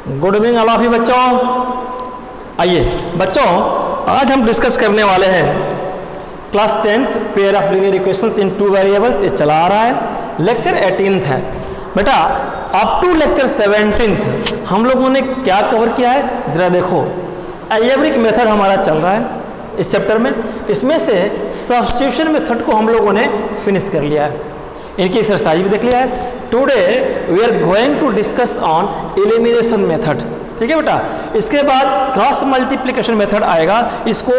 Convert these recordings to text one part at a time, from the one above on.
Good evening all of you बच्चों। आइए बच्चों, आज हम डिस्कस करने वाले हैं class 10th pair of linear equations in two variables. ये चला आ रहा है, लेक्चर 18th है बेटा। अप टू लेक्चर 17th हम लोगों ने क्या कवर किया है जरा देखो। अलजेब्रिक मेथड हमारा चल रहा है इस चैप्टर में। इसमें से सब्स्टिट्यूशन मेथड को हम लोगों ने फिनिश कर लिया है, इनकी एक्सरसाइज भी देख लिया है। Today we are going to discuss on elimination method, ठीक है बेटा। इसके बाद क्रॉस मल्टीप्लिकेशन मेथड आएगा। इसको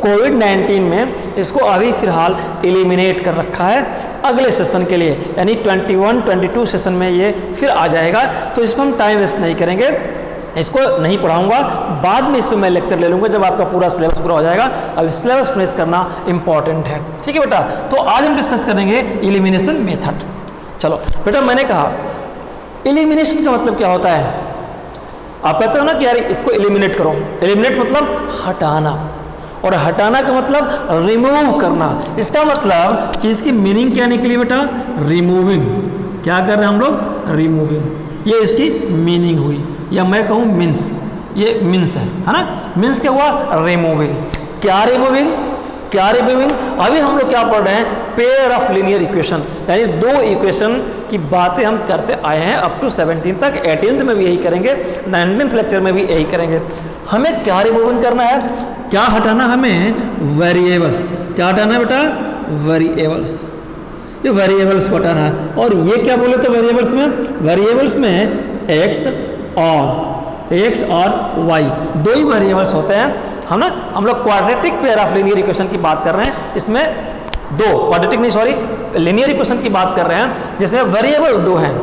कोविड-19 में इसको अभी फिलहाल एलिमिनेट कर रखा है अगले सेशन के लिए, यानी 21-22 सेशन में ये फिर आ जाएगा। तो इसमें हम टाइम वेस्ट नहीं करेंगे, इसको नहीं पढ़ाऊंगा, बाद में इस पर मैं लेक्चर ले लूँगा जब आपका पूरा सिलेबस पूरा हो जाएगा। अब सिलेबस फिनिश करना इंपॉर्टेंट है, ठीक है बेटा। तो आज हम डिस्कस करेंगे एलिमिनेशन मेथड। चलो बेटा, मैंने कहा एलिमिनेशन का मतलब क्या होता है। आप कहते हो ना कि यार इसको एलिमिनेट करो। एलिमिनेट मतलब हटाना, और हटाना का मतलब रिमूव करना। इसका मतलब कि इसकी मीनिंग क्या निकली बेटा, रिमूविंग। क्या कर रहे हैं हम लोग, रिमूविंग। ये इसकी मीनिंग हुई, या मैं कहूँ मीन्स, ये मीन्स है ना। मीन्स क्या हुआ, रिमूविंग। क्या रिमूविंग, क्या रिमूविंग। अभी हम लोग क्या पढ़ रहे हैं, पेयर ऑफ लीनियर इक्वेशन, यानी दो इक्वेशन की बातें हम करते आए हैं अप टू 17 तक। 18th में भी यही करेंगे, 19th लेक्चर में भी यही करेंगे। हमें क्या रिमूविंग करना है, क्या हटाना, हमें वेरिएबल्स। क्या हटाना है बेटा, वेरिएबल्स। ये वेरिएबल्स को हटाना है। और ये क्या बोले तो वेरिएबल्स में एक्स और वाई दो ही वेरिएबल्स होते हैं, हम ना। हम लोग quadratic pair of linear equation की बात कर रहे हैं। इसमें दो क्वाड्रेटिक नहीं, सॉरी, लीनियर इक्वेशन की बात कर रहे हैं जिसमें वेरिएबल दो हैं,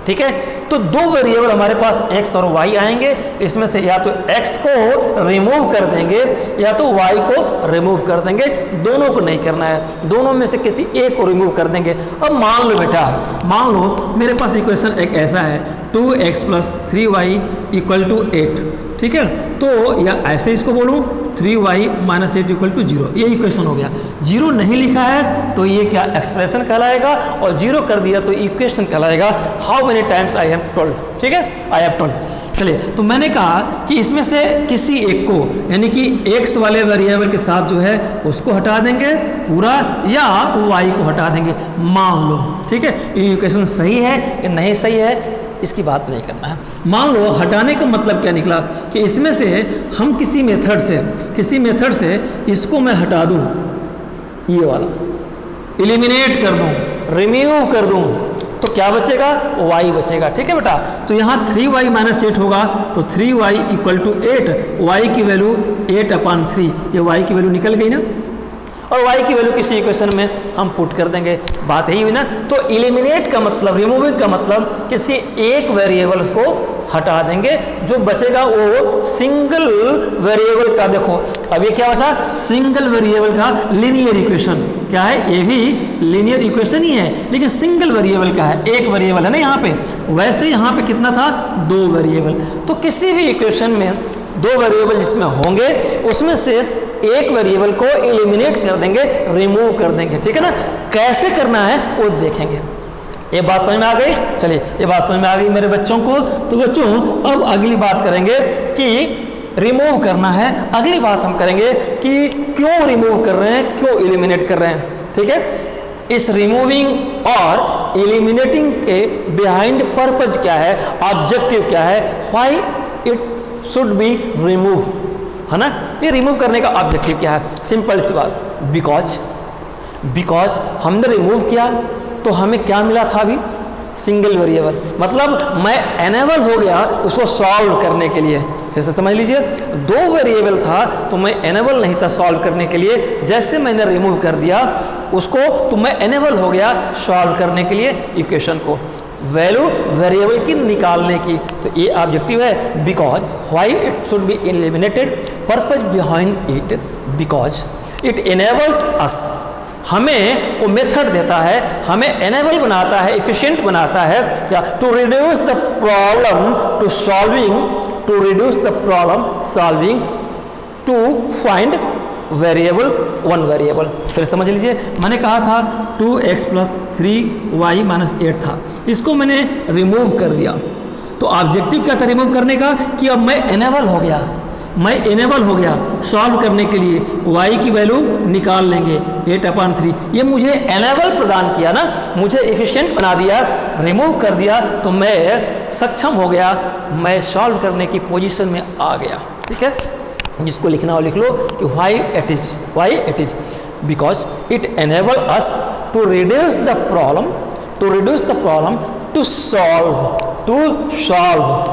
ठीक है। तो दो वेरिएबल हमारे पास x और y आएंगे। इसमें से या तो x को रिमूव कर देंगे या तो y को रिमूव कर देंगे। दोनों को नहीं करना है, दोनों में से किसी एक को रिमूव कर देंगे। अब मान लो बेटा, मान लो मेरे पास इक्वेशन एक ऐसा है 2x + 3y = 8, ठीक है। तो या ऐसे इसको बोलूँ 3y - 8 = 0, ये इक्वेशन हो गया। 0 नहीं लिखा है तो ये क्या एक्सप्रेशन कहलाएगा, और 0 कर दिया तो इक्वेशन कहलाएगा। How many times I have told, ठीक है, आई हैव टोल्ड। चलिए, तो मैंने कहा कि इसमें से किसी एक को, यानी कि x वाले वेरिएबल के साथ जो है उसको हटा देंगे पूरा, या y को हटा देंगे, मान लो, ठीक है। ये इक्वेशन सही है या नहीं सही है इसकी बात नहीं करना है। मान लो हटाने का मतलब क्या निकला कि इसमें से हम किसी मेथड से इसको मैं हटा दूं, ये वाला एलिमिनेट कर दूं, रिमूव कर दूं, तो क्या बचेगा, y बचेगा, ठीक है बेटा। तो यहाँ 3y - 8 होगा, तो 3y = 8, y की वैल्यू 8/3, ये y की वैल्यू निकल गई ना। और y की वैल्यू किसी इक्वेशन में हम पुट कर देंगे, बात यही हुई ना। तो एलिमिनेट का मतलब, रिमूविंग का मतलब किसी एक वेरिएबल्स को हटा देंगे, जो बचेगा वो सिंगल वेरिएबल का। देखो अब ये क्या बचा, सिंगल वेरिएबल का लीनियर इक्वेशन। क्या है, ये भी लीनियर इक्वेशन ही है, लेकिन सिंगल वेरिएबल का है, एक वेरिएबल है ना यहाँ पे। वैसे यहाँ पे कितना था, दो वेरिएबल। तो किसी भी इक्वेशन में दो वेरिएबल जिसमें होंगे उसमें से एक वेरिएबल को एलिमिनेट कर देंगे, रिमूव कर देंगे, ठीक है ना। कैसे करना है वो देखेंगे। ये बात समझ में आ गई। चलिए, ये बात समझ में आ गई मेरे बच्चों को। तो बच्चों अब अगली बात करेंगे कि रिमूव करना है। अगली बात हम करेंगे कि क्यों रिमूव कर रहे हैं, क्यों एलिमिनेट कर रहे हैं, ठीक है। इस रिमूविंग और एलिमिनेटिंग के बिहाइंड पर्पज क्या है, ऑब्जेक्टिव क्या है, why it should be remove, है ना। ये रिमूव करने का ऑब्जेक्टिव क्या है, सिंपल सी बात, बिकॉज हमने रिमूव किया तो हमें क्या मिला था, अभी सिंगल वेरिएबल। मतलब मैं एनेबल हो गया उसको सॉल्व करने के लिए। फिर से समझ लीजिए, दो वेरिएबल था तो मैं एनेबल नहीं था सॉल्व करने के लिए। जैसे मैंने रिमूव कर दिया उसको तो मैं एनेबल हो गया सॉल्व करने के लिए इक्वेशन को, वैल्यू वेरिएबल की निकालने की। तो ये ऑब्जेक्टिव है, because why it should be eliminated, purpose behind it, because it enables us. हमें वो मेथड देता है, हमें एनेबल बनाता है, एफिशिएंट बनाता है क्या, to reduce the problem solving to find variable, one variable. फिर समझ लीजिए, मैंने कहा था 2x + 3y - 8 था, इसको मैंने रिमूव कर दिया। तो ऑब्जेक्टिव क्या था रिमूव करने का कि अब मैं एनेबल हो गया सॉल्व करने के लिए y की वैल्यू निकाल लेंगे 8/3। ये मुझे एनेबल प्रदान किया ना, मुझे एफिशिएंट बना दिया, रिमूव कर दिया, तो मैं सक्षम हो गया, मैं सॉल्व करने की पोजीशन में आ गया। ठीक है, जिसको लिखना हो लिख लो कि why it is because it enable us to reduce the problem to solve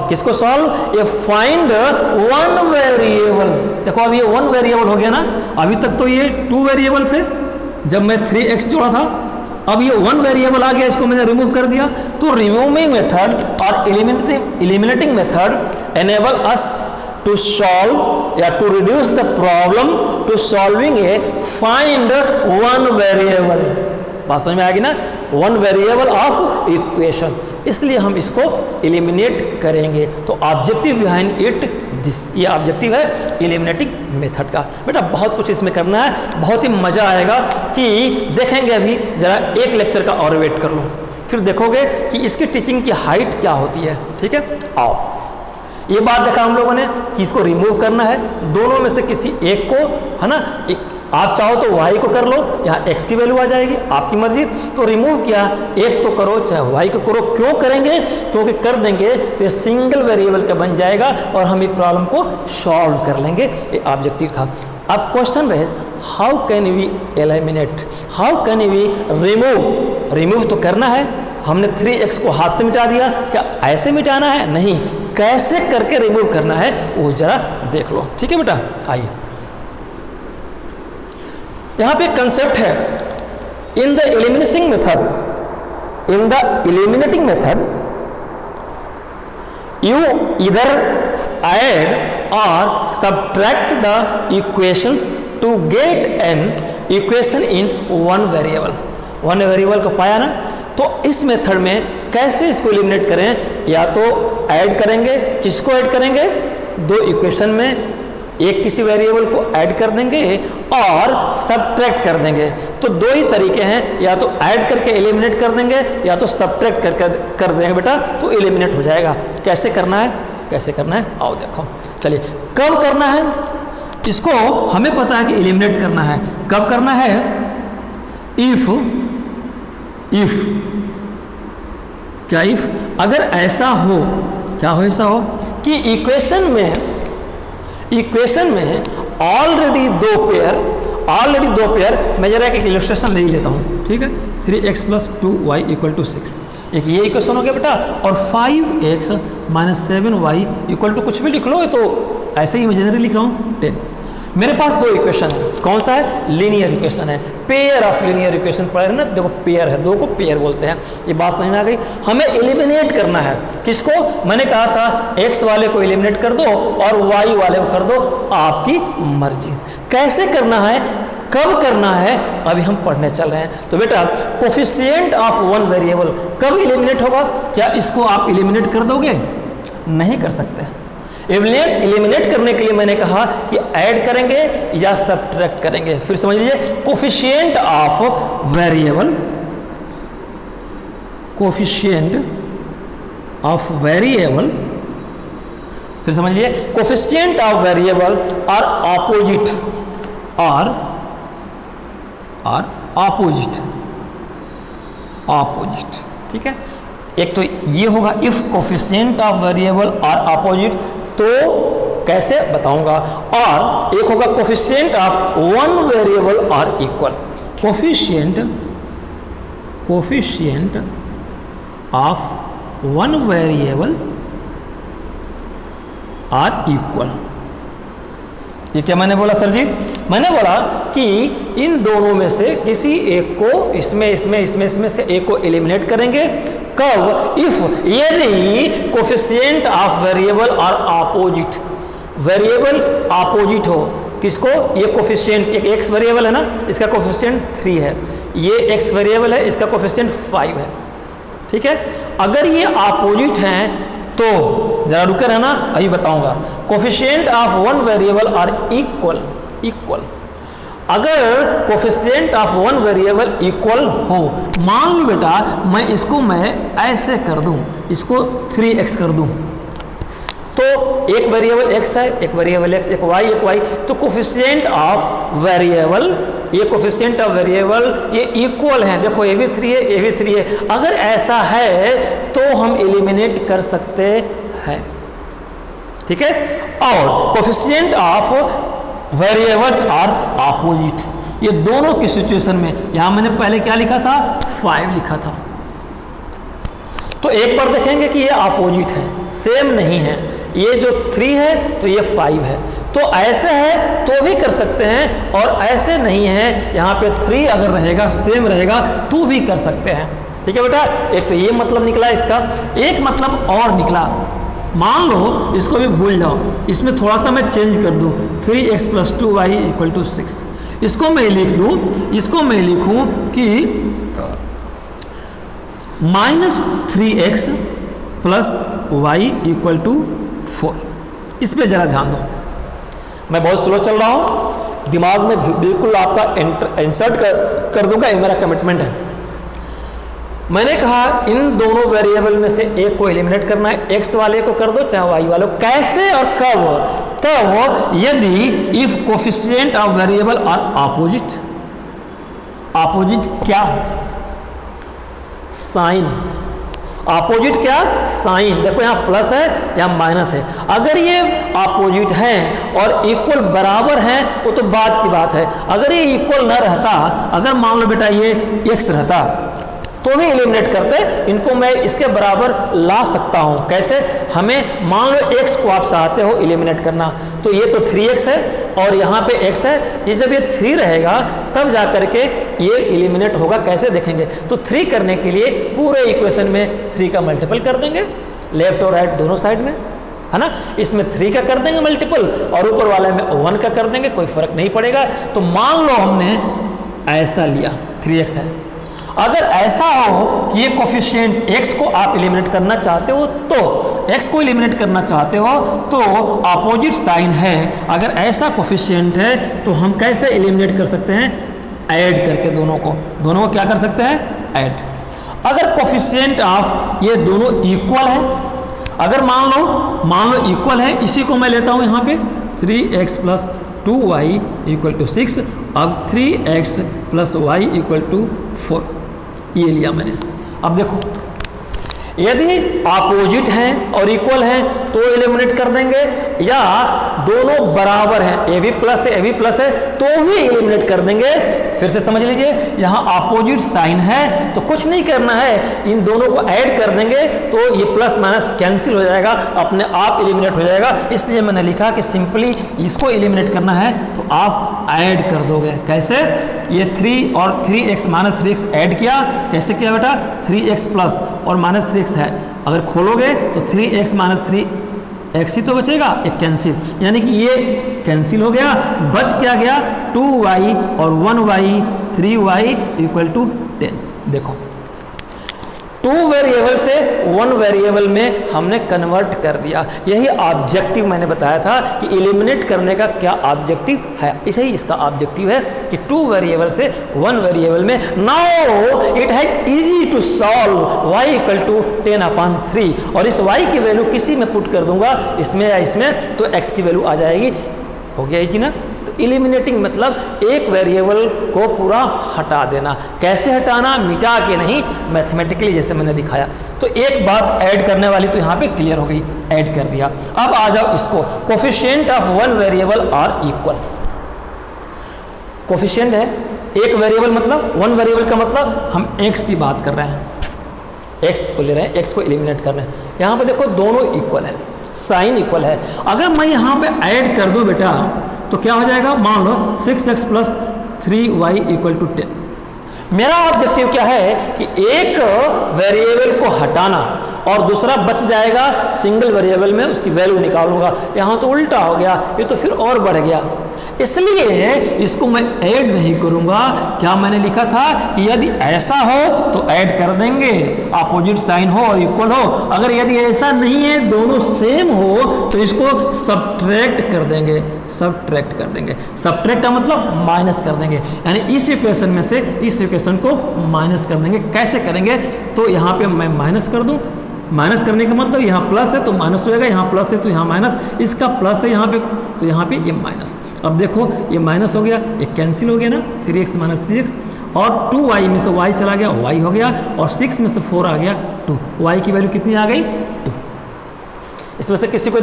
किसको सॉल्व, ये फाइंड वन वेरिएबल। देखो अब ये वन वेरिएबल हो गया ना, अभी तक तो ये 2 वेरिएबल थे जब मैं 3x जोड़ा था, अब ये 1 वेरिएबल आ गया, इसको मैंने रिमूव कर दिया। तो रिमूविंग मेथड और eliminating method enable us to solve या to reduce the problem to solving a find one variable. बात समझ में आएगी ना, वन वेरिएबल ऑफ इक्वेशन, इसलिए हम इसको एलिमिनेट करेंगे। तो ऑब्जेक्टिव बिहाइंड इट दिस, ये ऑब्जेक्टिव है एलिमिनेटिंग मेथड का। बेटा बहुत कुछ इसमें करना है, बहुत ही मज़ा आएगा कि देखेंगे। अभी जरा एक लेक्चर का और वेट कर लो, फिर देखोगे कि इसकी टीचिंग की हाइट क्या होती है। ठीक है, आओ, ये बात देखा हम लोगों ने कि इसको रिमूव करना है, दोनों में से किसी एक को, है ना, एक आप चाहो तो y को कर लो, यहाँ x की वैल्यू आ जाएगी, आपकी मर्जी। तो रिमूव किया, x को करो चाहे y को करो, क्यों करेंगे, क्योंकि कर देंगे तो ये सिंगल वेरिएबल का बन जाएगा और हम ये प्रॉब्लम को सॉल्व कर लेंगे। ये ऑब्जेक्टिव था। अब क्वेश्चन रहे how can we eliminate, how can we remove तो करना है, हमने 3x को हाथ से मिटा दिया, क्या ऐसे मिटाना है, नहीं, कैसे करके रिमूव करना है वो जरा देख लो। ठीक है बेटा, आइए, यहां पे कंसेप्ट है in the eliminating method you इधर ऐड और subtract the equations to get an equation in one variable को पाया ना। तो इस मेथड में कैसे इसको एलिमिनेट करें, या तो ऐड करेंगे, किसको ऐड करेंगे, 2 इक्वेशन में एक किसी वेरिएबल को ऐड कर देंगे और सब्ट्रैक्ट कर देंगे। तो 2 ही तरीके हैं, या तो ऐड करके एलिमिनेट कर देंगे या तो सब्ट्रैक्ट कर देंगे बेटा, तो एलिमिनेट हो जाएगा। कैसे करना है आओ देखो। चलिए, कब करना है इसको हमें पता है कि एलिमिनेट करना है। कब करना है, इफ अगर ऐसा हो, क्या हो, ऐसा हो कि इक्वेशन में ऑलरेडी दो पेयर, मैं जरा एक इलस्ट्रेशन ले ही लेता हूँ। ठीक है, 3x + 2y = 6, एक ये इक्वेशन हो गया बेटा, और 5x - 7y = कुछ भी लिख लो, तो ऐसे ही इमेजिनरी लिख रहा हूँ 10। मेरे पास 2 इक्वेशन है, कौन सा है, लीनियर इक्वेशन है, पेयर ऑफ लीनियर इक्वेशन पढ़े ना, देखो पेयर है, 2 को पेयर बोलते हैं। ये बात समझ में आ गई। हमें एलिमिनेट करना है, किसको, मैंने कहा था x वाले को एलिमिनेट कर दो और y वाले को कर दो, आपकी मर्जी। कैसे करना है, कब करना है, अभी हम पढ़ने चल रहे हैं। तो बेटा कोफिशिएंट ऑफ वन वेरिएबल कब एलिमिनेट होगा, क्या इसको आप एलिमिनेट कर दोगे, नहीं कर सकते। एलिमिनेट करने के लिए मैंने कहा कि ऐड करेंगे या सब्ट्रैक्ट करेंगे। फिर समझ लीजिए, कोफिशिएंट ऑफ वेरिएबल, फिर समझ लीजिए, कोफिशिएंट ऑफ वेरिएबल और ऑपोजिट। ठीक है, एक तो ये होगा इफ कोफिशिएंट ऑफ वेरिएबल और ऑपोजिट, तो कैसे बताऊंगा, और एक होगा कोफिशिएंट ऑफ वन वेरिएबल और equal. Coefficient of one variable और इक्वल। ये क्या मैंने बोला सर जी, मैंने बोला कि इन दोनों में से किसी एक को, इसमें से एक को एलिमिनेट करेंगे। कब, इफ, यदि कोफिशिएंट ऑफ वेरिएबल और ऑपोजिट, वेरिएबल ऑपोजिट हो। किसको, ये कोफिशिएंट, एक x वेरिएबल है ना, इसका कोफिशिएंट 3 है, ये x वेरिएबल है, इसका कोफिशिएंट 5 है। ठीक है, अगर ये ऑपोजिट हैं तो जरा रुके रहना, अभी बताऊंगा। Coefficient of one variable are equal. अगर coefficient of one variable equal हो, मान लो बेटा मैं ऐसे कर दूं, इसको 3x कर दूं, तो एक वेरिएबल x है, एक वेरिएबल x, एक y, तो कोफिशिएंट ऑफ वेरिएबल, ये कोफिशिएंट ऑफ वेरिएबल ये इक्वल है। देखो ये भी 3 है, ये भी 3 है। अगर ऐसा है तो हम एलिमिनेट कर सकते हैं, ठीक है। और coefficient of variables are opposite, ये दोनों की सिचुएशन में, यहां मैंने पहले क्या लिखा था, 5 लिखा था, तो एक बार देखेंगे कि ये अपोजिट है, सेम नहीं है। ये जो 3 है तो ये 5 है, तो ऐसे है तो भी कर सकते हैं, और ऐसे नहीं है, यहाँ पे 3 अगर रहेगा सेम रहेगा तो भी कर सकते हैं, ठीक है बेटा। एक तो ये मतलब निकला इसका, एक मतलब और निकला, मान लो इसको भी भूल जाओ, इसमें थोड़ा सा मैं चेंज कर दूं, 3x + 2y = 6, इसको मैं लिख दूं, इसको मैं लिखूं कि -3x + y = 4। इस पे जरा ध्यान दो, मैं बहुत स्लो चल रहा हूं, दिमाग में बिल्कुल आपका इंसर्ट कर दूंगा, ये मेरा कमिटमेंट है। मैंने कहा इन दोनों वेरिएबल में से एक को एलिमिनेट करना है, x वाले को कर दो चाहे y वाले को। कैसे और कब? तब यदि if coefficient of variable are opposite. Opposite क्या? साइन। अपोजिट क्या? साइन। देखो यहाँ प्लस है, यहाँ माइनस है। अगर ये अपोजिट हैं और इक्वल बराबर हैं वो तो बात की बात है। अगर ये इक्वल ना रहता, अगर मान लो बेटा ये x रहता तो भी एलिमिनेट करते, इनको मैं इसके बराबर ला सकता हूं। कैसे? हमें मान लो x को आप चाहते हो एलिमिनेट करना, तो ये तो 3x है और यहाँ पे x है, ये जब ये 3 रहेगा तब जा करके ये एलिमिनेट होगा। कैसे देखेंगे? तो 3 करने के लिए पूरे इक्वेशन में 3 का मल्टीपल कर देंगे, लेफ्ट और राइट दोनों साइड में, है ना। इसमें 3 का कर देंगे मल्टीपल और ऊपर वाले में 1 का कर देंगे, कोई फर्क नहीं पड़ेगा। तो मान लो हमने ऐसा लिया, 3x है। अगर ऐसा हो कि ये कोफिशिएंट x को आप एलिमिनेट करना चाहते हो, तो x को एलिमिनेट करना चाहते हो तो अपोजिट साइन है। अगर ऐसा कोफिशिएंट है तो हम कैसे एलिमिनेट कर सकते हैं? ऐड करके दोनों को क्या कर सकते हैं? ऐड। अगर कोफिशिएंट ऑफ ये दोनों इक्वल है, अगर मान लो इक्वल है, इसी को मैं लेता हूं यहाँ पे 3x + 2y = 6। अब 3x + y = 4, ये लिया मैंने। अब देखो यदि अपोजिट हैं और इक्वल हैं तो एलिमिनेट कर देंगे, या दोनों बराबर हैं, ए भी प्लस है ए भी प्लस है, तो भी एलिमिनेट कर देंगे। फिर से समझ लीजिए, यहाँ अपोजिट साइन है तो कुछ नहीं करना है, इन दोनों को ऐड कर देंगे तो ये प्लस माइनस कैंसिल हो जाएगा, अपने आप एलिमिनेट हो जाएगा। इसलिए मैंने लिखा कि सिंपली इसको एलिमिनेट करना है तो आप ऐड कर दोगे। कैसे? ये 3 और 3x - 3x ऐड किया। कैसे किया बेटा? 3x प्लस और -3x है, अगर खोलोगे तो 3x - 3x ही तो बचेगा, एक कैंसिल, यानी कि ये कैंसिल हो गया। बच क्या गया? 2y और 1y, 3y = 10। देखो 2 वेरिएबल से 1 वेरिएबल में हमने कन्वर्ट कर दिया। यही ऑब्जेक्टिव मैंने बताया था कि एलिमिनेट करने का क्या ऑब्जेक्टिव है, इसे ही इसका ऑब्जेक्टिव है कि 2 वेरिएबल से 1 वेरिएबल में। Now it has easy to solve y = 10/3, और इस y की वैल्यू किसी में पुट कर दूंगा, इसमें या इसमें, तो x की वैल्यू आ जाएगी। हो गया इजी ना। तो एलिमिनेटिंग मतलब एक वेरिएबल को पूरा हटा देना। कैसे हटाना? मिटा के नहीं, मैथमेटिकली, जैसे मैंने दिखाया। तो एक बात ऐड करने वाली तो यहाँ पे क्लियर हो गई, ऐड कर दिया। अब आ जाओ इसको, coefficient of 1 variable are equal. Coefficient है एक वेरिएबल, मतलब 1 वेरिएबल का मतलब हम x की बात कर रहे हैं, x को ले रहे हैं, x को एलिमिनेट कर रहे हैं। यहाँ पे देखो दोनों इक्वल है, साइन इक्वल है। अगर मैं यहाँ पे ऐड कर दूं बेटा तो क्या हो जाएगा? मान लो 6x + 3y = 10। मेरा ऑब्जेक्टिव क्या है कि एक वेरिएबल को हटाना और दूसरा बच जाएगा, सिंगल वेरिएबल में उसकी वैल्यू निकालूंगा। यहाँ तो उल्टा हो गया, ये तो फिर और बढ़ गया। इसलिए इसको मैं ऐड नहीं करूंगा। क्या मैंने लिखा था कि यदि ऐसा हो तो ऐड कर देंगे, अपोजिट साइन हो और इक्वल हो। अगर यदि ऐसा नहीं है, दोनों सेम हो, तो इसको सब्ट्रैक्ट कर देंगे, सब्ट्रैक्ट कर देंगे। सब्ट्रैक्ट का मतलब माइनस कर देंगे, यानी इस इक्वेशन में से इस इक्वेशन को माइनस कर देंगे। कैसे करेंगे? तो यहाँ पे मैं माइनस कर दूँ, माइनस करने का मतलब यहाँ प्लस है तो माइनस हो जाएगा, यहाँ प्लस है तो यहाँ माइनस, इसका प्लस है यहाँ पे तो यहाँ पे ये माइनस। अब देखो ये माइनस हो गया, ये कैंसिल हो गया ना, 3x माइनस 3x, और 2y में से y चला गया, y हो गया, और 6 में से 4 आ गया 2, y की वैल्यू कितनी आ गई? 2। इसमें से किसी को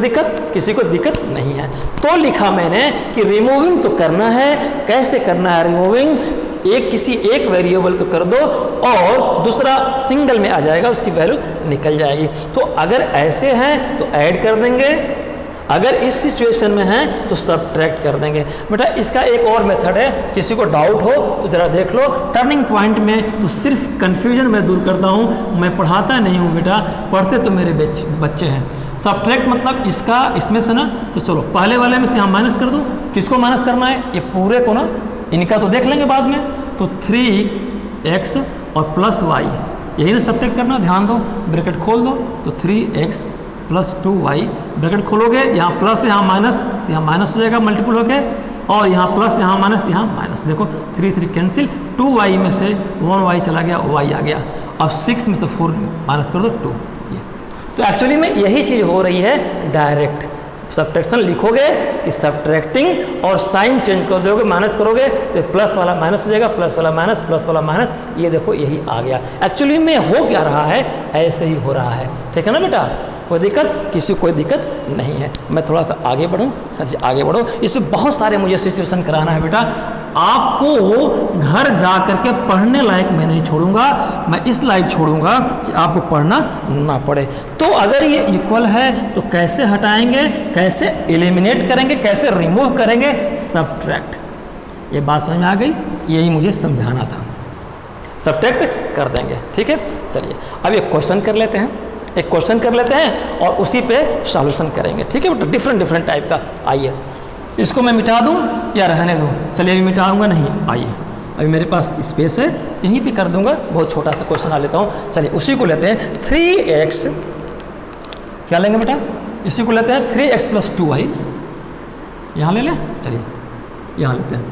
दिक्कत नहीं है। तो लिखा मैंने कि रिमूविंग तो करना है। कैसे करना है रिमूविंग? किसी एक वेरिएबल को कर दो और दूसरा सिंगल में आ जाएगा, उसकी वैल्यू निकल जाएगी। तो अगर ऐसे हैं तो ऐड कर देंगे, अगर इस सिचुएशन में है तो सब्ट्रैक्ट कर देंगे। बेटा इसका एक और मेथड है, किसी को डाउट हो तो ज़रा देख लो। टर्निंग पॉइंट में तो सिर्फ कन्फ्यूजन मैं दूर करता हूँ, मैं पढ़ाता नहीं हूँ बेटा, पढ़ते तो मेरे बच्चे हैं। सब्ट्रैक्ट मतलब इसका इसमें से ना, तो चलो पहले वाले में से हम माइनस कर दूँ। किसको माइनस करना है? ये पूरे को ना, इनका तो देख लेंगे बाद में। तो 3x और प्लस y, यही ना सब्ट्रैक्ट करना, ध्यान दो, ब्रैकेट खोल दो। तो 3x प्लस 2y, ब्रैकेट खोलोगे, यहाँ प्लस यहाँ माइनस, यहाँ माइनस हो जाएगा मल्टीपल होके, और यहाँ प्लस यहाँ माइनस, यहाँ माइनस। देखो 3 कैंसिल, 2y में से 1y चला गया, y आ गया। अब 6 में से 4 माइनस कर दो 2। ये तो एक्चुअली में यही चीज़ हो रही है डायरेक्ट। सब्ट्रैक्शन लिखोगे कि सब्ट्रैक्टिंग और साइन चेंज कर दोगे, माइनस करोगे तो प्लस वाला माइनस हो जाएगा, प्लस वाला माइनस, प्लस वाला माइनस। ये देखो यही आ गया। एक्चुअली में हो क्या रहा है? ऐसे ही हो रहा है। ठीक है ना बेटा? कोई दिक्कत? किसी को कोई दिक्कत नहीं है। मैं थोड़ा सा आगे बढ़ूँ? सर जी आगे बढ़ो। इसमें बहुत सारे मुझे सिचुएशन कराना है बेटा, आपको घर जा करके पढ़ने लायक मैं नहीं छोड़ूंगा, मैं इस लायक छोड़ूंगा कि आपको पढ़ना ना पड़े। तो अगर ये इक्वल है तो कैसे हटाएंगे, कैसे एलिमिनेट करेंगे, कैसे रिमूव करेंगे? सब्ट्रैक्ट। ये बात समझ में आ गई? यही मुझे समझाना था। सब्ट्रैक्ट कर देंगे। ठीक है, चलिए अब एक क्वेश्चन कर लेते हैं, एक क्वेश्चन कर लेते हैं और उसी पे सॉल्यूशन करेंगे। ठीक है बेटा, डिफरेंट टाइप का। आइए इसको मैं मिटा दूं या रहने दूं? चलिए अभी मिटाऊंगा नहीं, आइए अभी मेरे पास स्पेस है, यहीं पे कर दूंगा। बहुत छोटा सा क्वेश्चन आ लेता हूं। चलिए उसी को लेते हैं, 3x, क्या लेंगे बेटा? इसी को लेते हैं 3x प्लस 2y। यहाँ ले लें, चलिए यहाँ लेते हैं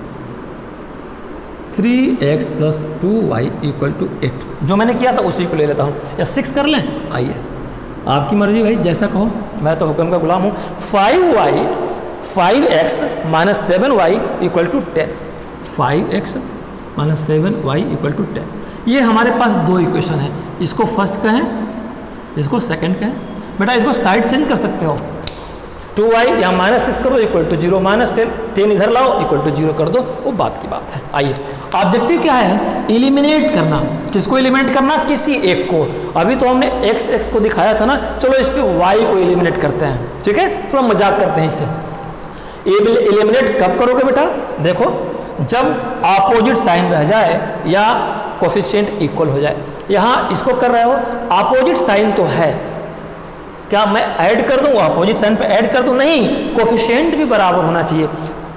3x plus 2y equal to 8। जो मैंने किया था उसी को ले लेता हूँ, या 6 कर लें? आइए आपकी मर्जी भाई, जैसा कहो, मैं तो हुक्म का गुलाम हूँ। 5x minus 7y equal to 10। 5x minus 7y equal to 10। ये हमारे पास दो इक्वेशन है, इसको फर्स्ट कहें, इसको सेकंड कहें। बेटा इसको साइड चेंज कर सकते हो, 2y या माइनस 6 कर दो इक्वल टू 0, माइनस 10 इधर लाओ इक्वल टू 0 कर दो, वो बात की बात है। आइए ऑब्जेक्टिव क्या है? एलिमिनेट करना। किसको एलिमिनेट करना? किसी एक को। अभी तो हमने x को दिखाया था ना, चलो इस पे y को एलिमिनेट करते हैं। ठीक है, थोड़ा मजाक करते हैं इससे। एलिमिनेट कब करोगे बेटा? देखो जब अपोजिट साइन रह जाए या कोफिशिएंट इक्वल हो जाए। यहाँ इसको कर रहे हो, अपोजिट साइन तो है, क्या मैं ऐड कर दूं? अपोजिट साइन पे ऐड कर दूं? नहीं, कोफिशिएंट भी बराबर होना चाहिए।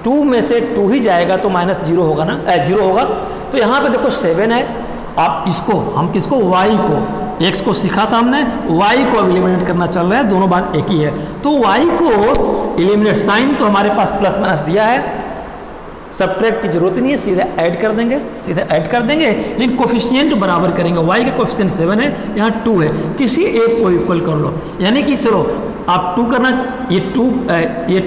2 में से 2 ही जाएगा तो माइनस 0 होगा ना, 0 होगा। तो यहाँ पे देखो 7 है, आप इसको, हम किसको? y को, x को सीखा था हमने, y को अब एलिमिनेट करना चल रहा है, दोनों बात एक ही है। तो y को एलिमिनेट, साइन तो हमारे पास प्लस माइनस दिया है, सब्ट्रैक्ट की जरूरत नहीं है, सीधे ऐड कर देंगे, सीधे ऐड कर देंगे। लेकिन कोफिशिएंट बराबर करेंगे। y का कोफिशिएंट 7 है, यहाँ 2 है, किसी एक को इक्वल कर लो। यानी कि चलो आप 2 करना, ये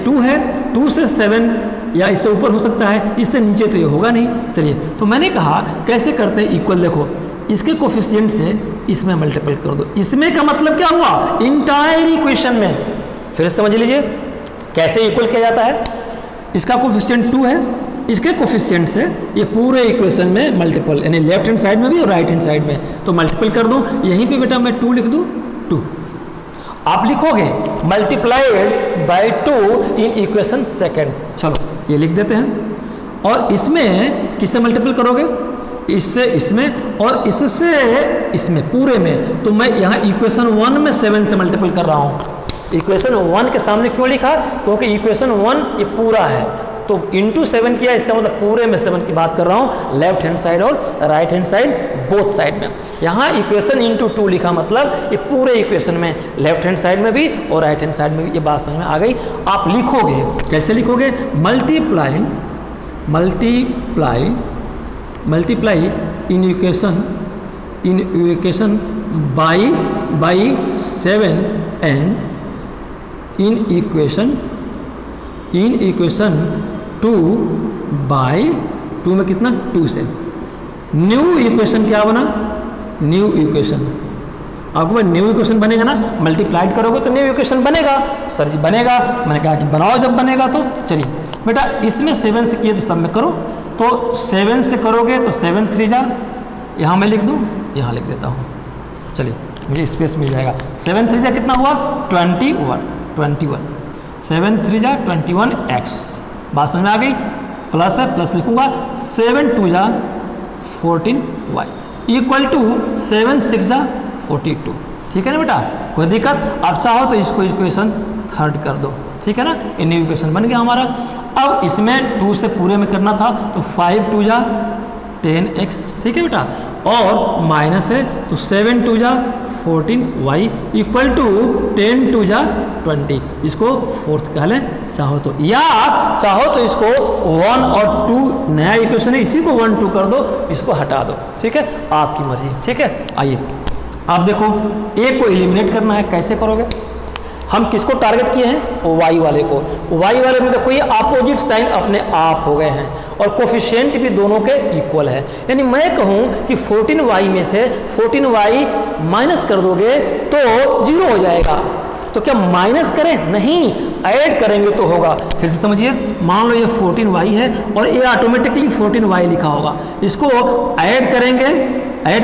2 है, 2 से 7 या इससे ऊपर हो सकता है, इससे नीचे तो ये होगा नहीं। चलिए तो मैंने कहा कैसे करते हैं इक्वल? देखो इसके कोफिशिएंट से इसमें मल्टीपल कर दो। इसमें का मतलब क्या हुआ? इंटायर इक्वेशन में। फिर समझ लीजिए कैसे इक्वल किया जाता है। इसका कोफिशिएंट 2 है, इसके कोफिशिएंट से ये पूरे इक्वेशन में मल्टीपल, यानी लेफ्ट हैंड साइड में भी और राइट हैंड साइड में, तो मल्टीपल कर दूं। यहीं पे बेटा मैं 2 लिख दूं, 2 आप लिखोगे multiplied by 2 in equation second. चलो ये लिख देते हैं। और इसमें किससे मल्टीपल करोगे? इससे इसमें और इससे इसमें, पूरे में। तो मैं यहाँ इक्वेशन 1 में 7 से मल्टीपल कर रहा हूँ। इक्वेशन 1 के सामने क्यों लिखा? क्योंकि इक्वेशन 1 ये पूरा है, तो इंटू 7 किया, इसका मतलब पूरे में 7 की बात कर रहा हूँ, लेफ्ट हैंड साइड और right hand side both side में। यहाँ इक्वेशन इंटू 2 लिखा, मतलब ये पूरे इक्वेशन में लेफ्ट हैंड साइड में भी और राइट हैंड साइड में भी। ये बात समझ में आ गई। आप लिखोगे, कैसे लिखोगे? Multiply in equation by 7 and in equation 2 by 2 में कितना? 2 से। न्यू इक्वेशन क्या बना? न्यू इक्वेशन, आपको न्यू इक्वेशन बनेगा ना, मल्टीप्लाइड करोगे तो न्यू इक्वेशन बनेगा। सर जी बनेगा, मैंने कहा कि बनाओ जब बनेगा तो। चलिए बेटा, इसमें 7 से किए तो सब में करो, तो 7 से करोगे तो 7 3 जा, यहाँ मैं लिख दूँ, यहाँ लिख देता हूँ। चलिए मुझे स्पेस मिल जाएगा। 7 3 जा कितना हुआ? 21। 7 3 जा 21x। बात समझ में आ गई? प्लस है, प्लस लिखूंगा। 7 2 जा 14y इक्वल टू 7 6 जा 42। ठीक है ना बेटा, कोई दिक्कत? आप चाहो तो इसको इक्वेशन 3 कर दो, ठीक है ना। ये न्यू इक्वेशन बन गया हमारा। अब इसमें 2 से पूरे में करना था, तो 5 2 जा 10x, ठीक है बेटा, और माइनस है तो 7 2 जा 14y इक्वल टू 10 2 जा 20। इसको 4th कह लें चाहो तो, या चाहो तो इसको 1 और 2 नया इक्वेशन है, इसी को 1 2 कर दो, इसको हटा दो, ठीक है, आपकी मर्जी। ठीक है, आइए आप देखो, ए को एलिमिनेट करना है। कैसे करोगे? हम किसको टारगेट किए हैं? वाई वाले को। वाई वाले में देखो ये अपोजिट साइन अपने आप हो गए हैं और कोफिशिएंट भी दोनों के इक्वल है। यानी मैं कहूँ कि 14y में से 14y माइनस कर दोगे तो 0 हो जाएगा। तो क्या माइनस करें? नहीं, ऐड करेंगे तो होगा। फिर से समझिए, मान लो ये 14y है और ये ऑटोमेटिकली 14y लिखा होगा। इसको ऐड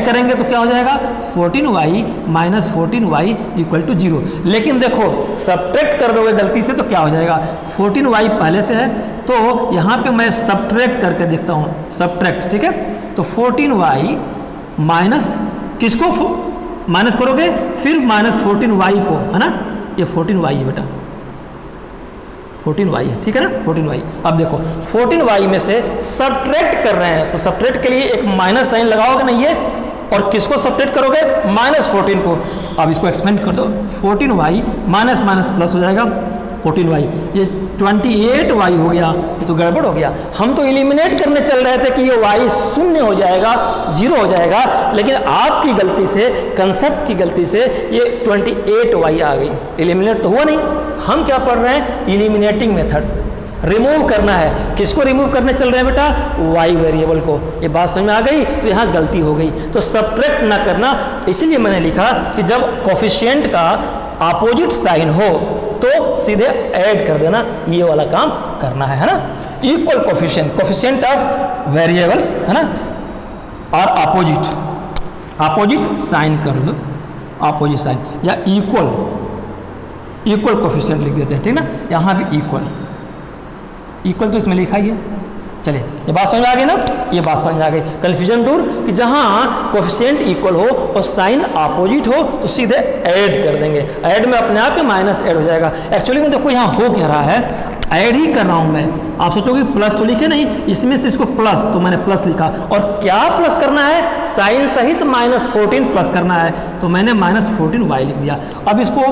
करेंगे तो क्या हो जाएगा? 14y minus 14y equal to 0। लेकिन देखो सब्ट्रैक्ट कर दोगे गलती से तो क्या हो जाएगा? 14y पहले से है तो यहाँ पे मैं सब्ट्रैक्ट करके देखता हूँ, सब्ट्रैक्ट, ठीक है। तो 14y माइनस किसको माइनस करोगे? फिर माइनस 14y को, है ना, ये 14y है बेटा, 14y है, ठीक है ना, 14y। अब देखो 14y में से सब्ट्रैक्ट कर रहे हैं तो सब्ट्रैक्ट के लिए एक माइनस साइन लगाओगे नहीं ये, और किसको सब्ट्रैक्ट करोगे? माइनस 14 को। अब इसको एक्सपेंड कर दो, 14y माइनस माइनस प्लस हो जाएगा 14y, ये 28y हो गया। ये तो गड़बड़ हो गया। हम तो एलिमिनेट करने चल रहे थे कि ये y शून्य हो जाएगा, 0 हो जाएगा, लेकिन आपकी गलती से, कंसेप्ट की गलती से ये 28y आ गई। एलिमिनेट तो हुआ नहीं। हम क्या पढ़ रहे हैं? एलिमिनेटिंग मेथड, रिमूव करना है। किसको रिमूव करने चल रहे हैं बेटा? y वेरिएबल को। ये बात समझ में आ गई? तो यहाँ गलती हो गई, तो सब्ट्रैक्ट ना करना। इसीलिए मैंने लिखा कि जब कोफिशिएंट का अपोजिट साइन हो तो सीधे ऐड कर देना, ये वाला काम करना है ना। इक्वल कोफिशिएंट ऑफ वेरिएबल्स, है ना, और अपोजिट साइन कर लो, अपोजिट साइन, या इक्वल कोफिशिएंट लिख देते हैं, ठीक ना। यहाँ भी इक्वल तो इसमें लिखा ही है। चलिए, ये बात समझ में आ गई ना, ये बात समझ में आ गई। कन्फ्यूजन दूर कि जहाँ कोफिशिएंट इक्वल हो और साइन अपोजिट हो तो सीधे ऐड कर देंगे। ऐड में अपने आप ही माइनस ऐड हो जाएगा। एक्चुअली में देखो यहाँ हो क्या रहा है, ऐड ही कर रहा हूँ मैं। आप सोचोगे प्लस तो लिखे नहीं, इसमें से इसको प्लस, तो मैंने प्लस लिखा। और क्या प्लस करना है? साइन सहित माइनस 14 प्लस करना है, तो मैंने माइनस 14y लिख दिया। अब इसको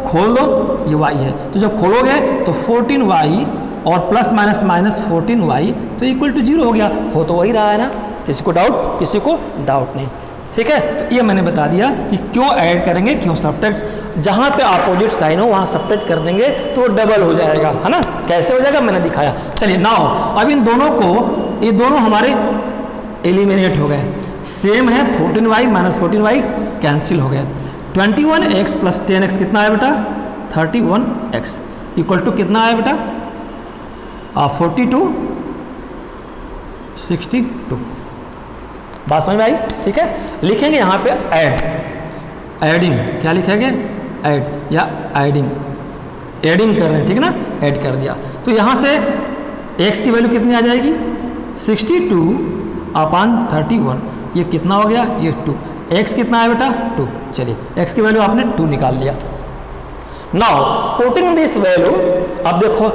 खोल दो, ये y है, तो जब खोलोगे तो 14y और प्लस माइनस माइनस 14y तो इक्वल टू 0 हो गया। हो तो वही रहा है ना, किसी को डाउट? किसी को डाउट नहीं, ठीक है। तो ये मैंने बता दिया कि क्यों ऐड करेंगे, क्यों सब्ट्रैक्ट। जहाँ पे अपोजिट साइन हो वहाँ सब्ट्रैक्ट कर देंगे तो वो डबल हो जाएगा, है ना। कैसे हो जाएगा मैंने दिखाया। चलिए नाउ अब इन दोनों को, ये दोनों हमारे एलिमिनेट हो गए। सेम है, 14y माइनस 14y कैंसिल हो गया। 21x प्लस 10x कितना है बेटा? 31x इक्वल टू कितना है बेटा? 42 62। बात समझ में आई? ठीक है, लिखेंगे यहाँ पे एडिंग, क्या लिखेंगे? ऐड या एडिंग कर रहे हैं, ठीक है ना, ऐड कर दिया। तो यहाँ से x की वैल्यू कितनी आ जाएगी? 62/31। ये कितना हो गया? ये 2। x कितना है बेटा? 2। चलिए x की वैल्यू आपने 2 निकाल लिया। नाउ पुटिंग दिस वैल्यू, अब देखो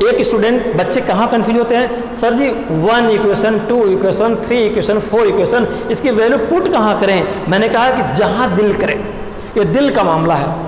एक स्टूडेंट बच्चे कहाँ कंफ्यूज होते हैं, सर जी 1 इक्वेशन 2 इक्वेशन 3 इक्वेशन 4 इक्वेशन इसकी वैल्यू पुट कहाँ करें। मैंने कहा कि जहाँ दिल करे, ये दिल का मामला है।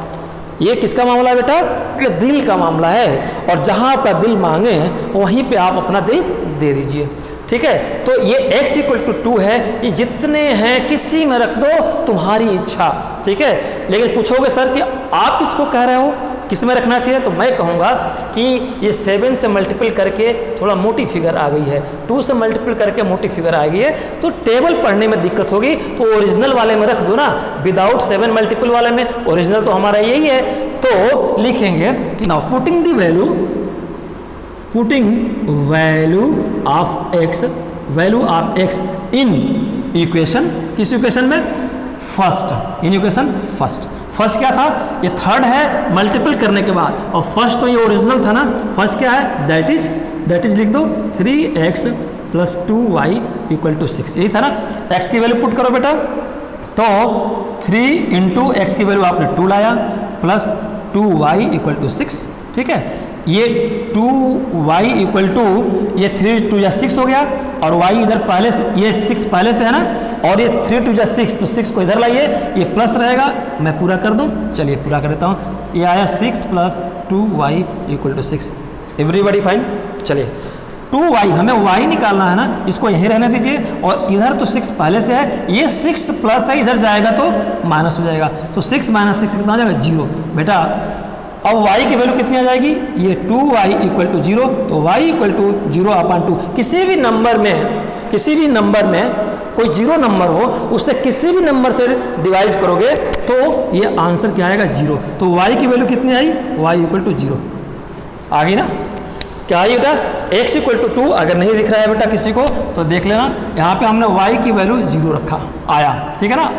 ये किसका मामला है बेटा, ये दिल का मामला है, और जहाँ आपका दिल मांगे वहीं पे आप अपना दिल दे दीजिए, ठीक है। तो ये x = 2 है, ये जितने हैं किसी में रख दो, तुम्हारी इच्छा, ठीक है। लेकिन पूछोगे सर कि आप इसको कह रहे हो किस में रखना चाहिए, तो मैं कहूँगा कि ये 7 से मल्टीपल करके थोड़ा मोटी फिगर आ गई है, 2 से मल्टीपल करके मोटी फिगर आ गई है, तो टेबल पढ़ने में दिक्कत होगी, तो ओरिजिनल वाले में रख दो ना, विदाउट 7 मल्टीपल वाले में। ओरिजिनल तो हमारा यही है, तो लिखेंगे now putting the value of x, value of x in equation, किस इक्वेशन में, फर्स्ट, इन इक्वेशन फर्स्ट क्या था, ये थर्ड है मल्टीपल करने के बाद, और फर्स्ट तो ये ओरिजिनल था ना, फर्स्ट क्या है, दैट इज लिख दो 3x + 2y = 6, यही था ना। x की वैल्यू पुट करो बेटा, तो 3 × x की वैल्यू आपने 2 लाया प्लस 2y = 6, ठीक है। ये 2y = ये 3 × 2 = 6 हो गया, और y इधर पहले से, ये 6 पहले से है ना, और ये 3 × 2 = 6, तो 6 को इधर लाइए, ये प्लस रहेगा, मैं पूरा कर दूं, चलिए पूरा कर देता हूँ। ये आया 6 + 2y = 6, एवरीबॉडी फाइन। चलिए 2y, हमें y निकालना है ना, इसको यहीं रहने दीजिए, और इधर तो 6 पहले से है, ये 6 प्लस है, इधर जाएगा तो माइनस हो जाएगा, तो 6 - 6 कितना हो जाएगा, 0 बेटा। अब y की वैल्यू कितनी आ जाएगी, ये 2y = 0, तो y = 0/2। किसी भी नंबर में कोई 0 नंबर हो, उससे किसी भी नंबर से डिवाइड करोगे तो ये आंसर क्या आएगा, 0। तो y की वैल्यू कितनी आई, y = 0 आ गई ना। क्या आई बेटा, x = 2, अगर नहीं दिख रहा है बेटा किसी को तो देख लेना, यहाँ पे हमने y की वैल्यू 0 रखा, आया, ठीक है ना।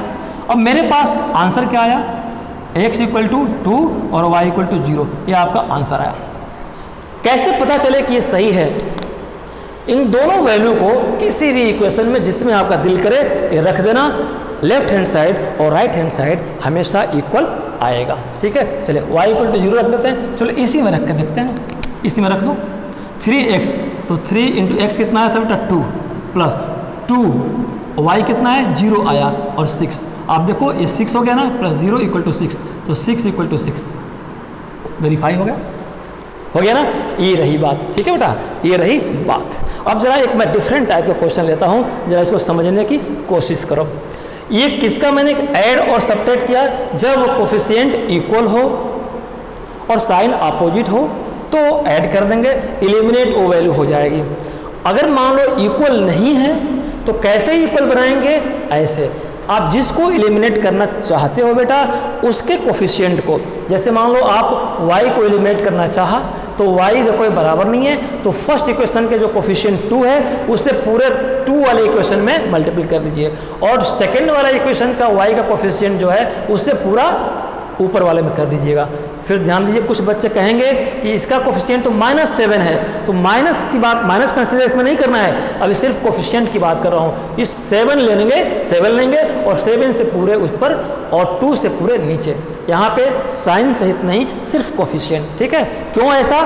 अब मेरे पास आंसर क्या आया, x = 2 और y = 0, ये आपका आंसर आया। कैसे पता चले कि ये सही है, इन दोनों वैल्यू को किसी भी इक्वेशन में जिसमें आपका दिल करे ये रख देना, लेफ्ट हैंड साइड और राइट हैंड साइड हमेशा इक्वल आएगा, ठीक है। चलिए y = 0 रख देते हैं, चलो इसी में रख के देखते हैं, इसी में रख दो 3x, तो 3 × x कितना आया था बेटा, 2 प्लस 2, y कितना है, 0 आया, और 6, आप देखो ये 6 हो गया ना, प्लस 0 = 6, तो 6 = 6, वेरीफाई हो गया ना। ये रही बात, ठीक है बेटा, ये रही बात। अब जरा एक मैं डिफरेंट टाइप का क्वेश्चन लेता हूँ, जरा इसको समझने की कोशिश करो। ये किसका मैंने ऐड और सब्ट्रैक्ट किया, जब कोफिशिएंट इक्वल हो और साइन अपोजिट हो तो ऐड कर देंगे, एलिमिनेट वो वैल्यू हो जाएगी। अगर मान लो इक्वल नहीं है तो कैसे इक्वल बनाएंगे, ऐसे आप जिसको एलिमिनेट करना चाहते हो बेटा उसके कोफिशिएंट को, जैसे मान लो आप y को एलिमिनेट करना चाहा तो y देखो ये बराबर नहीं है, तो फर्स्ट इक्वेशन के जो कोफिशिएंट 2 है उससे पूरे 2 वाले इक्वेशन में मल्टीपल कर दीजिए, और सेकेंड वाला इक्वेशन का y का कोफिशिएंट जो है उससे पूरा ऊपर वाले में कर दीजिएगा। फिर ध्यान दीजिए, कुछ बच्चे कहेंगे कि इसका कोफिशिएंट तो -7 है, तो माइनस की बात, माइनस कंसीडर इसमें नहीं करना है, अभी सिर्फ कोफिशिएंट की बात कर रहा हूँ। इस 7 लेंगे और 7 से पूरे उस पर और 2 से पूरे नीचे, यहाँ पे साइन सहित नहीं, सिर्फ कोफिशिएंट, ठीक है। क्यों ऐसा,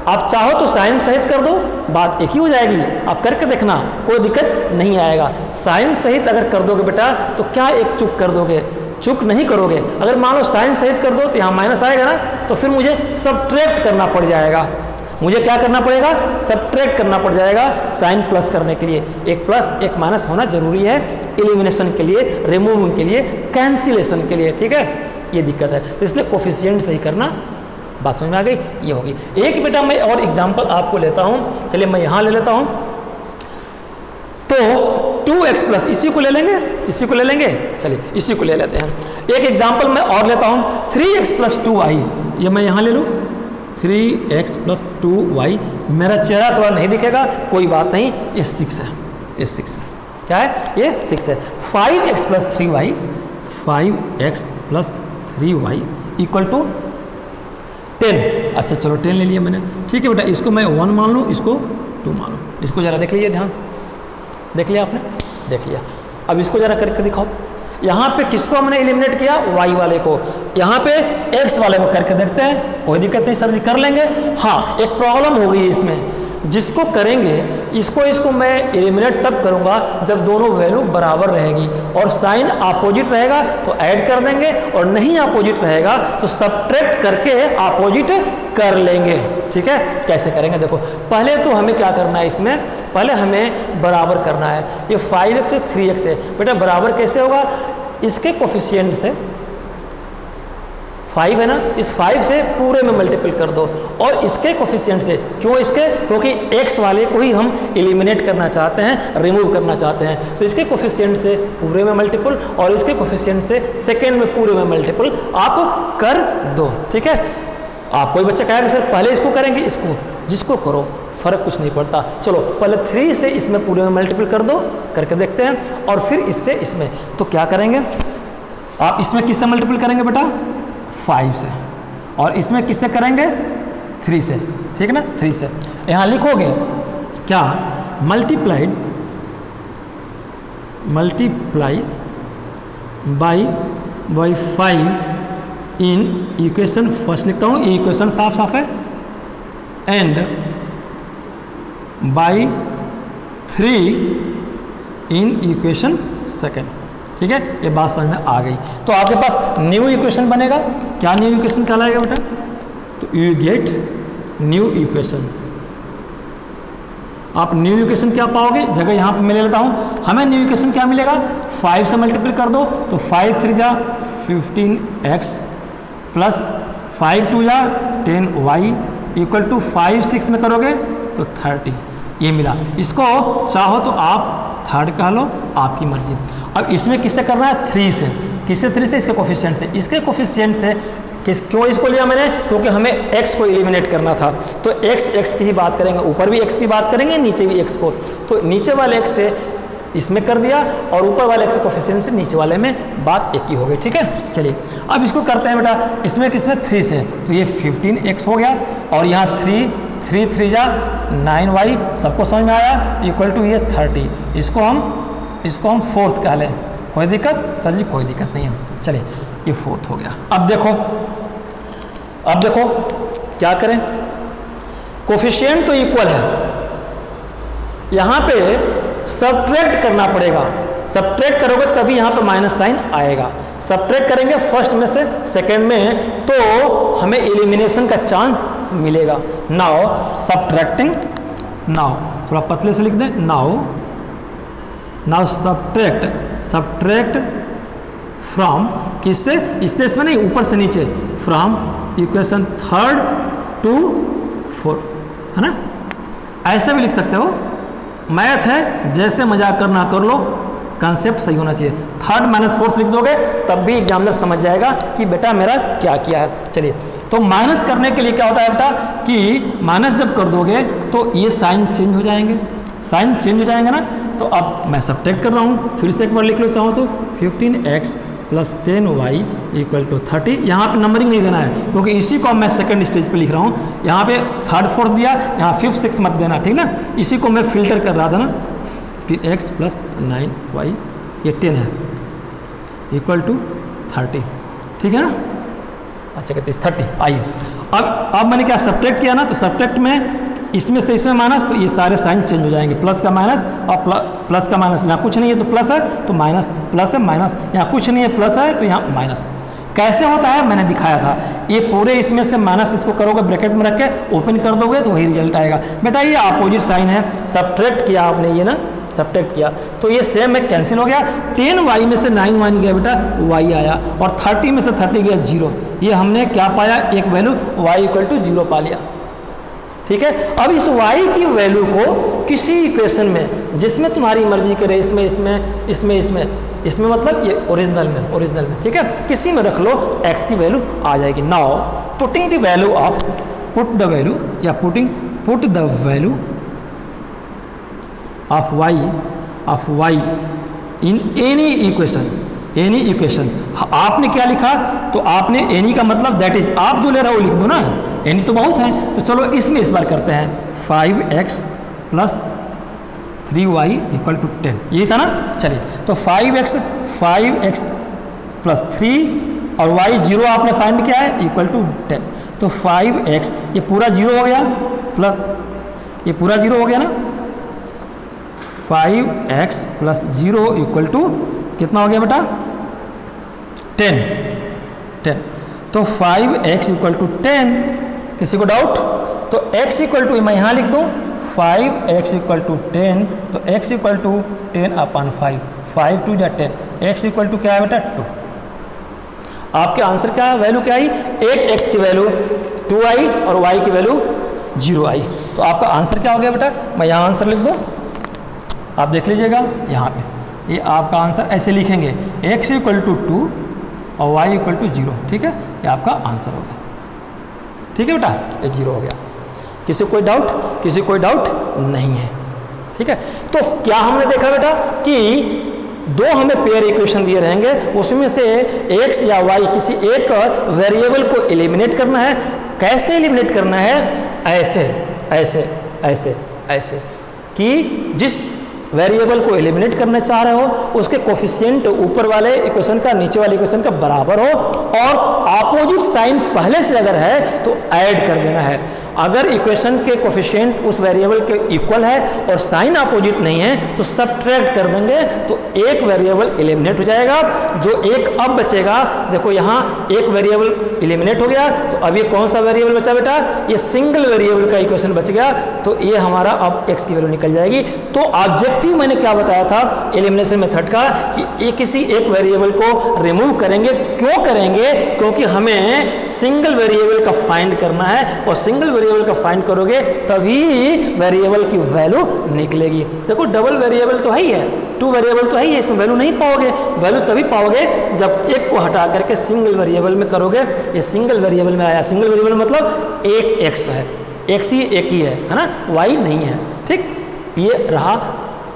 आप चाहो तो साइन सहित कर दो, बात एक ही हो जाएगी, आप करके देखना, कोई दिक्कत नहीं आएगा। साइन सहित अगर कर दोगे बेटा तो क्या एक चूक कर दोगे, चूक नहीं करोगे। अगर मान लो साइन सहित कर दो तो यहाँ माइनस आएगा ना, तो फिर मुझे सब्ट्रैक्ट करना पड़ जाएगा, मुझे क्या करना पड़ेगा, सब्ट्रैक्ट करना पड़ जाएगा साइन प्लस करने के लिए। एक प्लस एक माइनस होना जरूरी है एलिमिनेशन के लिए, रिमूविंग के लिए, कैंसिलेशन के लिए, ठीक है। ये दिक्कत है, तो इसलिए कोफिशिएंट सही करना, बात समझ में आ गई, ये होगी। एक बेटा मैं और एग्जाम्पल आपको लेता हूँ, चलिए मैं यहाँ ले लेता हूँ, तो 2x प्लस इसी को ले लेंगे, चलिए इसी को ले लेते हैं। एक एग्जाम्पल मैं और लेता हूँ, 3x + 2y, ये मैं यहाँ ले लूँ, 3x + 2y, मेरा चेहरा थोड़ा नहीं दिखेगा, कोई बात नहीं, ये 6 है, ये 6 है, क्या है, ये 6 है। 5x + 3y, 5x + 3y = 10, अच्छा चलो 10 ले लिया मैंने, ठीक है बेटा। इसको मैं 1 मान लूँ, इसको 2 मान लूँ, इसको ज़रा देख लीजिए ध्यान से, देख लिया आपने, देख लिया। अब इसको ज़रा करके दिखाओ, यहाँ पे किसको हमने एलिमिनेट किया, y वाले को, यहाँ पे x वाले को करके देखते हैं, कोई दिक्कत नहीं सर जी कर लेंगे। हाँ एक प्रॉब्लम हो गई इसमें, जिसको करेंगे इसको मैं एलिमिनेट तब करूँगा जब दोनों वैल्यू बराबर रहेगी, और साइन अपोजिट रहेगा तो ऐड कर देंगे, और नहीं अपोजिट रहेगा तो सब्ट्रैक्ट करके अपोजिट कर लेंगे। ठीक है, कैसे करेंगे देखो, पहले तो हमें क्या करना है, इसमें पहले हमें बराबर करना है। ये 5x से 3x है बेटा, बराबर कैसे होगा, इसके कोफिशिएंट से 5 है ना, इस 5 से पूरे में मल्टीपल कर दो, और इसके कोफिशिएंट से, क्यों इसके, क्योंकि x वाले को ही हम एलिमिनेट करना चाहते हैं, रिमूव करना चाहते हैं, तो इसके कोफिशिएंट से पूरे में मल्टीपल और इसके कोफिशिएंट से सेकेंड में पूरे में मल्टीपल आप कर दो। ठीक है, आप कोई बच्चा कहेगा सर पहले इसको करेंगे, इसको जिसको करो फर्क कुछ नहीं पड़ता। चलो पहले 3 से इसमें पूरे में मल्टीपल कर दो, करके देखते हैं, और फिर इससे इसमें, तो क्या करेंगे आप, इसमें किससे मल्टीपल करेंगे बेटा, 5 से, और इसमें किससे करेंगे, 3 से। ठीक है ना, 3 से यहाँ लिखोगे क्या, multiply by 5 in equation first लिखता हूँ, इक्वेशन साफ साफ है, and by 3 in equation second. ठीक है, ये बात समझ में आ गई। तो आपके पास न्यू इक्वेशन बनेगा, क्या न्यू इक्वेशन कहलाएगा बेटा, तो यू गेट न्यू इक्वेशन। आप न्यू इक्वेशन क्या पाओगे, जगह यहाँ पे मैं ले लेता हूँ, हमें न्यू इक्वेशन क्या मिलेगा, 5 से मल्टीपल कर दो तो 5 3 जा 15x प्लस 5 2 जा 10y इक्वल टू 5 6 में करोगे तो 30, ये मिला। इसको चाहो तो आप थर्ड कह लो, आपकी मर्जी। अब इसमें किससे करना है, 3 से, किससे 3 से, इसके कोफिशिएंट से, इसके कोफिशिएंट से क्यों इसको लिया मैंने, क्योंकि हमें x को एलिमिनेट करना था, तो x की ही बात करेंगे, ऊपर भी x की बात करेंगे, नीचे भी x को, तो नीचे वाले x से इसमें कर दिया, और ऊपर वाले x कोफिशिएंट से नीचे वाले में बात एक ही हो गई। ठीक है, चलिए अब इसको करते हैं बेटा, इसमें किसमें 3 से, तो ये 15x हो गया, और यहाँ 3 3 जा 9y, सबको समझ में आया, इक्वल टू ये 30, इसको हम फोर्थ कह लें, कोई दिक्कत सर जी, कोई दिक्कत नहीं है। चलिए ये फोर्थ हो गया। अब देखो क्या करें, कोफिशिएंट तो इक्वल है, यहाँ पे सब्ट्रैक्ट करना पड़ेगा, सब्ट्रैक्ट करोगे तभी यहाँ पे माइनस साइन आएगा, सब्ट्रैक्ट करेंगे फर्स्ट में से सेकेंड में तो हमें एलिमिनेशन का चांस मिलेगा। नाउ सब्ट्रैक्टिंग, नाउ थोड़ा पतले से लिख दें, नाउ सब्ट्रैक्ट फ्रॉम, किससे, इससे इसमें नहीं, ऊपर से नीचे, फ्रॉम इक्वेशन 3 to 4, है ना, ऐसा भी लिख सकते हो, मैथ है, जैसे मजाक करना कर लो, कंसेप्ट सही होना चाहिए। 3rd माइनस 4th लिख दोगे तब भी एग्जामिनर समझ जाएगा कि बेटा मेरा क्या किया है। चलिए, तो माइनस करने के लिए क्या होता है बेटा, कि माइनस जब कर दोगे तो ये साइन चेंज हो जाएंगे, साइन चेंज हो जाएंगे ना, तो अब मैं सब्ट्रैक्ट कर रहा हूँ, फिर से एक बार लिख लो चाहो तो 15x plus 10y equal to 30, यहाँ पे नंबरिंग नहीं देना है क्योंकि इसी को मैं सेकंड स्टेज पे लिख रहा हूँ, यहाँ पे 3rd 4th दिया, यहाँ 5th 6th मत देना, ठीक ना, इसी को मैं फिल्टर कर रहा था ना, 15x प्लस 9y ये 10 है इक्वल टू 30, ठीक है ना, अच्छा कहते 30। आइए अब मैंने क्या सब्ट्रैक्ट किया ना, तो सब्ट्रैक्ट में इसमें से इसमें माइनस, तो ये सारे साइन चेंज हो जाएंगे, प्लस का माइनस और प्लस का माइनस, यहाँ कुछ नहीं है तो प्लस है तो माइनस, प्लस है माइनस, यहाँ कुछ नहीं है प्लस है तो यहाँ माइनस। कैसे होता है मैंने दिखाया था, ये पूरे इसमें से माइनस इसको करोगे ब्रैकेट में रख के ओपन कर दोगे तो वही रिजल्ट आएगा। बेटा ये अपोजिट साइन है, सब्ट्रैक्ट किया आपने ये ना, सब्ट्रैक्ट किया तो ये सेम में कैंसिल हो गया, 10y में से 9y गया बेटा y आया, और 30 में से 30 गया 0, ये हमने क्या पाया, एक वैल्यू y इक्वल टू 0 पा लिया, ठीक है। अब इस y की वैल्यू को किसी इक्वेशन में जिसमें तुम्हारी मर्जी करे, इसमें मतलब ये ओरिजिनल में, ठीक है, किसी में रख लो, x की वैल्यू आ जाएगी। Now putting the value of, put the value of y in any equation, आपने क्या लिखा, तो आपने एनी का मतलब दैट इज, आप जो ले रहे हो लिख दो ना, एनी तो बहुत है, तो चलो इसमें इस बार करते हैं 5x plus 3y equal to 10, यही था ना। चलिए, तो 5x प्लस 3 और y 0 आपने फाइंड किया है इक्वल टू 10। तो 5x ये पूरा 0 हो गया प्लस ये पूरा 0 हो गया ना। 5x प्लस 0 इक्वल टू कितना हो गया बेटा? 10। तो 5x इक्वल टू 10, किसी को डाउट? तो x इक्वल टू मैं यहाँ लिख दूँ 5x इक्वल टू 10, तो x इक्वल टू 10/5, 5 2 जा 10, x इक्वल टू क्या है बेटा? 2। आपके आंसर क्या है? वैल्यू क्या आई? एक x की वैल्यू 2 आई और y की वैल्यू 0 आई। तो आपका आंसर क्या हो गया बेटा? मैं यहाँ आंसर लिख दूँ, आप देख लीजिएगा यहाँ पे, ये आपका आंसर ऐसे लिखेंगे x इक्वल टू 2 और y इक्वल टू 0, ठीक है, ये आपका आंसर हो गया। ठीक है बेटा, ये 0 हो गया। किसी को कोई डाउट? किसी को कोई डाउट नहीं है, ठीक है। तो क्या हमने देखा बेटा कि दो हमें पेयर इक्वेशन दिए रहेंगे, उसमें से x या y किसी एक वेरिएबल को एलिमिनेट करना है। कैसे एलिमिनेट करना है? ऐसे ऐसे ऐसे ऐसे कि जिस वेरिएबल को एलिमिनेट करना चाह रहे हो उसके कोफिशिएंट ऊपर वाले इक्वेशन का नीचे वाले इक्वेशन का बराबर हो, और ऑपोजिट साइन पहले से अगर है तो ऐड कर देना है। अगर इक्वेशन के कोफिशिएंट उस वेरिएबल के इक्वल है और साइन अपोजिट नहीं है तो सब्ट्रैक्ट कर देंगे, तो एक वेरिएबल एलिमिनेट हो जाएगा। जो एक अब बचेगा, देखो यहाँ एक वेरिएबल एलिमिनेट हो गया, तो अब ये कौन सा वेरिएबल बचा बेटा? ये सिंगल वेरिएबल का इक्वेशन बच गया, तो ये हमारा अब x की वैल्यू निकल जाएगी। तो ऑब्जेक्टिव मैंने क्या बताया था एलिमिनेशन मेथड का कि ये किसी एक वेरिएबल को रिमूव करेंगे। क्यों करेंगे? क्योंकि हमें सिंगल वेरिएबल का फाइंड करना है, और सिंगल वेरिएबल का फाइंड करोगे तभी वेरिएबल की वैल्यू निकलेगी। देखो डबल वेरिएबल तो है ही है, 2 वेरिएबल तो है ही है, इसमें वैल्यू नहीं पाओगे। वैल्यू तभी पाओगे जब एक को हटा करके सिंगल वेरिएबल में करोगे। ये सिंगल वेरिएबल में आया, सिंगल वेरिएबल मतलब एक x है, x ही एक ही है ना, y नहीं है, ठीक। ये रहा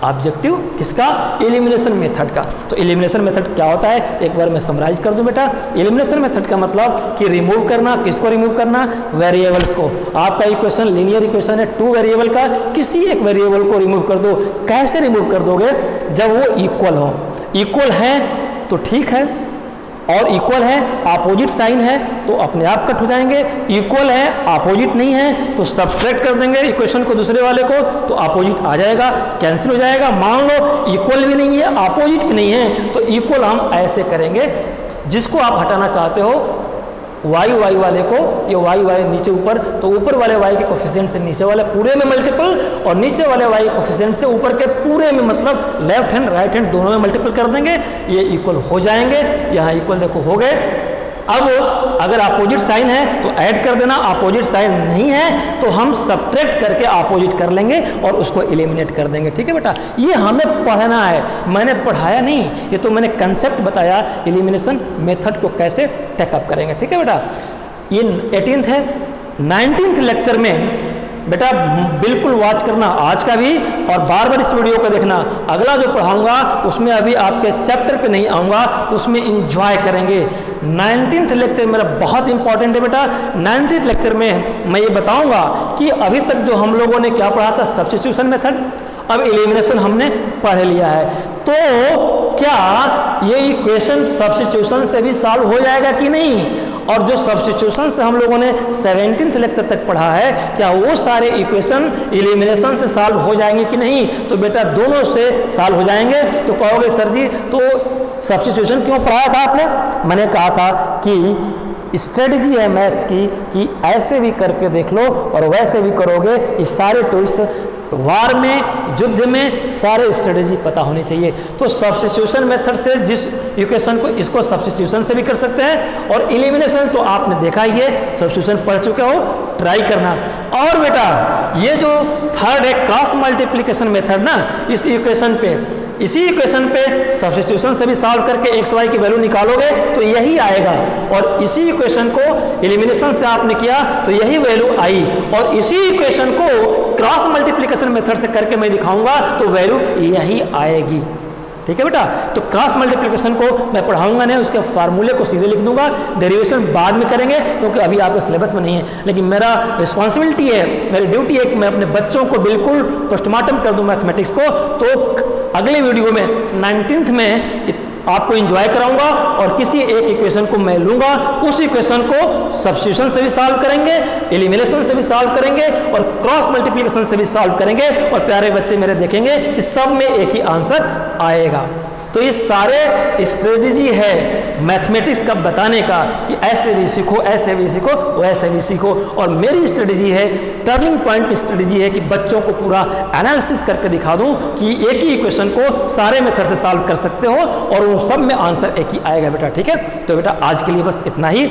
ऑब्जेक्टिव किसका? एलिमिनेशन मेथड का। तो एलिमिनेशन मेथड क्या होता है एक बार मैं समराइज कर दूं बेटा। एलिमिनेशन मेथड का मतलब कि रिमूव करना, किसको रिमूव करना? वेरिएबल्स को। आपका इक्वेशन लीनियर इक्वेशन है 2 वेरिएबल का, किसी एक वेरिएबल को रिमूव कर दो। कैसे रिमूव कर दोगे? जब वो इक्वल हो। इक्वल है तो ठीक है, और इक्वल है अपोजिट साइन है तो अपने आप कट हो जाएंगे। इक्वल है अपोजिट नहीं है तो सब्ट्रैक्ट कर देंगे इक्वेशन को दूसरे वाले को, तो अपोजिट आ जाएगा, कैंसिल हो जाएगा। मान लो इक्वल भी नहीं है अपोजिट भी नहीं है, तो इक्वल हम ऐसे करेंगे, जिसको आप हटाना चाहते हो वाई वाले को, ये वाई नीचे ऊपर, तो ऊपर वाले वाई के कोफिशिएंट से नीचे वाले पूरे में मल्टीपल, और नीचे वाले वाई कोफिशिएंट से ऊपर के पूरे में, मतलब लेफ्ट हैंड राइट हैंड दोनों में मल्टीपल कर देंगे, ये इक्वल हो जाएंगे। यहाँ इक्वल देखो हो गए। अब अगर अपोजिट साइन है तो ऐड कर देना, अपोजिट साइन नहीं है तो हम सब्ट्रैक्ट करके अपोजिट कर लेंगे और उसको एलिमिनेट कर देंगे। ठीक है बेटा, ये हमें पढ़ना है, मैंने पढ़ाया नहीं, ये तो मैंने कंसेप्ट बताया एलिमिनेशन मेथड को कैसे टेकअप करेंगे। ठीक है बेटा, ये 18th है। 19th लेक्चर में बेटा बिल्कुल वॉच करना आज का भी, और बार बार इस वीडियो को देखना। अगला जो पढ़ाऊंगा उसमें अभी आपके चैप्टर पे नहीं आऊँगा, उसमें इंजॉय करेंगे। 19th लेक्चर मेरा बहुत इंपॉर्टेंट है बेटा। 19th लेक्चर में मैं ये बताऊंगा कि अभी तक जो हम लोगों ने क्या पढ़ा था सब्स्टिट्यूशन मेथड, अब एलिमिनेशन हमने पढ़ लिया है, तो क्या ये इक्वेशन सब्स्टिट्यूशन से भी सॉल्व हो जाएगा कि नहीं, और जो सब्स्टिट्यूशन से हम लोगों ने 17th लेक्चर तक पढ़ा है क्या वो सारे इक्वेशन एलिमिनेशन से सॉल्व हो जाएंगे कि नहीं? तो बेटा दोनों से सॉल्व हो जाएंगे। तो कहोगे सर जी तो सब्स्टिट्यूशन क्यों पढ़ाया था आपने? मैंने कहा था कि स्ट्रेटजी है मैथ्स की कि ऐसे भी करके देख लो और वैसे भी करोगे, ये सारे टूल्स वार में, युद्ध में सारे स्ट्रेटजी पता होनी चाहिए। तो सब्स्टिट्यूशन मेथड से जिस इक्वेशन को, इसको सब्स्टिट्यूशन से भी कर सकते हैं, और एलिमिनेशन तो आपने देखा ही है, सब्स्टिट्यूशन पढ़ चुके हो, ट्राई करना। और बेटा ये जो थर्ड है क्रॉस मल्टीप्लिकेशन मेथड ना, इस इक्वेशन पे, इसी इक्वेशन पे सब्स्टिट्यूशन से भी सॉल्व करके एक्स वाई की वैल्यू निकालोगे तो यही आएगा, और इसी इक्वेशन को एलिमिनेशन से आपने किया तो यही वैल्यू आई, और इसी इक्वेशन को क्रॉस मल्टीप्लिकेशन मेथड से करके मैं दिखाऊंगा तो वैल्यू यही आएगी। ठीक है बेटा। तो क्रॉस मल्टीप्लिकेशन को मैं पढ़ाऊंगा नहीं, उसके फार्मूले को सीधे लिख दूंगा, डेरिवेशन बाद में करेंगे क्योंकि अभी आपके सिलेबस में नहीं है। लेकिन मेरा रिस्पॉन्सिबिलिटी है, मेरी ड्यूटी है कि मैं अपने बच्चों को बिल्कुल पोस्टमार्टम कर दूं मैथमेटिक्स को। तो अगले वीडियो में 19th में आपको एंजॉय कराऊंगा और किसी एक इक्वेशन को मैं लूंगा, उस इक्वेशन को सब्स्टिट्यूशन से भी सॉल्व करेंगे, एलिमिनेशन से भी सॉल्व करेंगे और क्रॉस मल्टीप्लिकेशन से भी सॉल्व करेंगे, और प्यारे बच्चे मेरे देखेंगे कि सब में एक ही आंसर आएगा। तो ये सारे स्ट्रेटजी है मैथमेटिक्स का बताने का कि ऐसे भी सीखो, ऐसे भी सीखो, वैसे भी सीखो। और मेरी स्ट्रेटजी है, टर्निंग पॉइंट स्ट्रेटजी है कि बच्चों को पूरा एनालिसिस करके दिखा दूं कि एक ही इक्वेशन को सारे मेथड से सॉल्व कर सकते हो और उन सब में आंसर एक ही आएगा बेटा, ठीक है। तो बेटा आज के लिए बस इतना ही,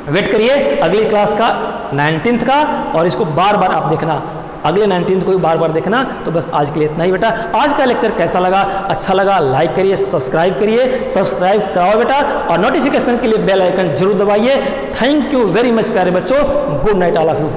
वेट करिए अगली क्लास का 19th का, और इसको बार बार आप देखना, अगले 19th को भी बार बार देखना। तो बस आज के लिए इतना ही बेटा। आज का लेक्चर कैसा लगा, अच्छा लगा लाइक करिए, सब्सक्राइब करिए, सब्सक्राइब कराओ बेटा, और नोटिफिकेशन के लिए बेल आइकन जरूर दबाइए। थैंक यू वेरी मच प्यारे बच्चों, good night all of you.